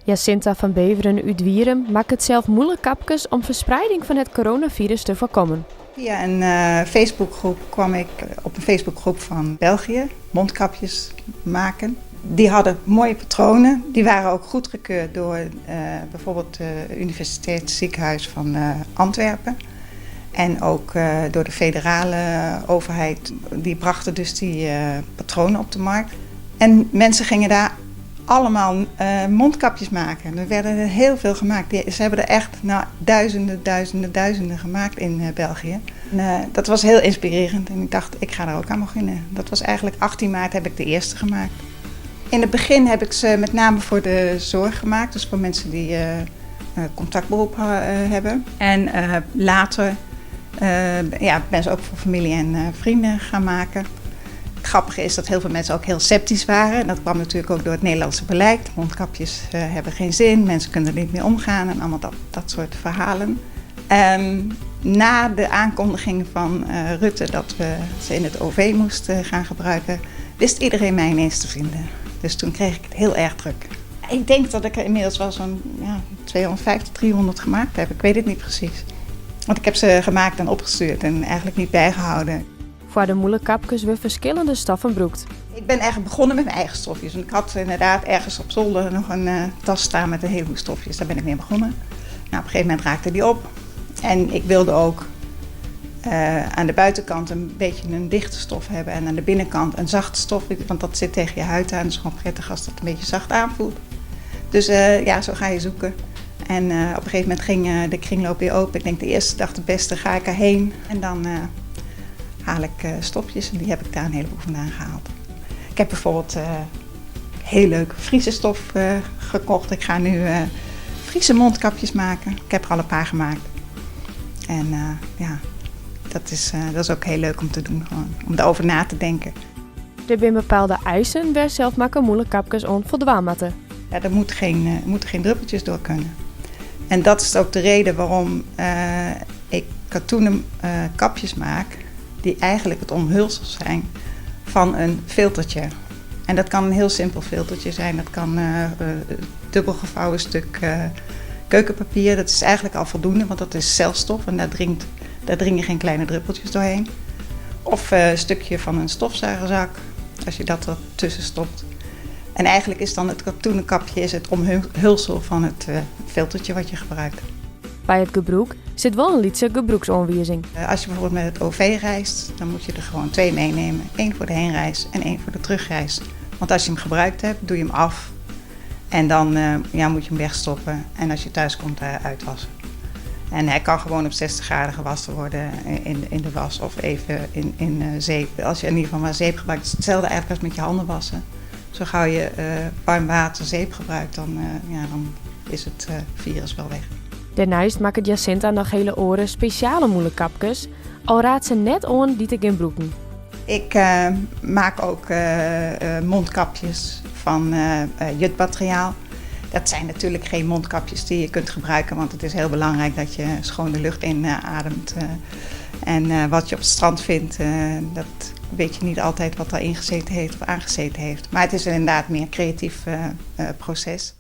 Jacinta van Beveren uit Wierum maakt het zelf moeilijk kapjes om verspreiding van het coronavirus te voorkomen. Via een Facebookgroep kwam ik op een Facebookgroep van België, mondkapjes maken. Die hadden mooie patronen. Die waren ook goedgekeurd door bijvoorbeeld het Universiteitsziekenhuis van Antwerpen. En ook door de federale overheid. Die brachten dus die patronen op de markt. En mensen gingen daar allemaal mondkapjes maken. Er werden er heel veel gemaakt. Ze hebben er echt duizenden gemaakt in België. En, dat was heel inspirerend en ik dacht, ik ga er ook aan beginnen. Dat was eigenlijk 18 maart heb ik de eerste gemaakt. In het begin heb ik ze met name voor de zorg gemaakt. Dus voor mensen die contactberoep hebben. En later ben ze ook voor familie en vrienden gaan maken. Het grappige is dat heel veel mensen ook heel sceptisch waren. En dat kwam natuurlijk ook door het Nederlandse beleid. Mondkapjes hebben geen zin, mensen kunnen er niet mee omgaan en allemaal dat soort verhalen. Na de aankondiging van Rutte dat we ze in het OV moesten gaan gebruiken, wist iedereen mij ineens te vinden. Dus toen kreeg ik het heel erg druk. Ik denk dat ik er inmiddels wel zo'n 250, 300 gemaakt heb. Ik weet het niet precies. Want ik heb ze gemaakt en opgestuurd en eigenlijk niet bijgehouden. Voor de moeilijk kapjes weer verschillende stoffen broekt. Ik ben eigenlijk begonnen met mijn eigen stofjes. En ik had inderdaad ergens op zolder nog een tas staan met een heleboel stofjes. Daar ben ik mee begonnen. Nou, op een gegeven moment raakte die op. En ik wilde ook aan de buitenkant een beetje een dichte stof hebben. En aan de binnenkant een zachte stof. Want dat zit tegen je huid aan. Het is gewoon prettig als dat een beetje zacht aanvoelt. Dus zo ga je zoeken. En op een gegeven moment ging de kringloop weer open. Ik denk de eerste dag de beste ga ik erheen. En dan haal ik stofjes en die heb ik daar een heleboel vandaan gehaald. Ik heb bijvoorbeeld heel leuke Friese stof gekocht. Ik ga nu Friese mondkapjes maken. Ik heb er al een paar gemaakt. En dat is ook heel leuk om te doen, gewoon, om erover na te denken. Er zijn bepaalde eisen waar zelf maken moeilijk kapjes on voldaan moeten. Ja, er moeten geen druppeltjes door kunnen. En dat is ook de reden waarom ik katoenen kapjes maak die eigenlijk het omhulsel zijn van een filtertje. En dat kan een heel simpel filtertje zijn. Dat kan dubbel gevouwen stuk keukenpapier. Dat is eigenlijk al voldoende, want dat is zelfstof en daar dringen geen kleine druppeltjes doorheen. Of een stukje van een stofzuigerzak, als je dat er tussen stopt. En eigenlijk is dan het katoenen kapje het omhulsel van het filtertje wat je gebruikt. Bij het gebruik zit wel een lietse gebruiksaanwijzing. Als je bijvoorbeeld met het OV reist, dan moet je er gewoon 2 meenemen. 1 voor de heenreis en 1 voor de terugreis. Want als je hem gebruikt hebt, doe je hem af. En dan moet je hem wegstoppen. En als je thuis komt, uitwassen. En hij kan gewoon op 60 graden gewassen worden in de was of even in zeep. Als je in ieder geval maar zeep gebruikt, is hetzelfde eigenlijk als met je handen wassen. Zo gauw je warm water, zeep gebruikt, dan is het virus wel weg. Daarnaast maakt Jacinta nog hele oren speciale moeilijk kapjes, al raadt ze net on die te gaan broeken. Ik maak ook mondkapjes van jutmateriaal. Dat zijn natuurlijk geen mondkapjes die je kunt gebruiken, want het is heel belangrijk dat je schoon de lucht inademt. En wat je op het strand vindt, dat weet je niet altijd wat daarin gezeten heeft of aangezeten heeft. Maar het is inderdaad meer een creatief proces.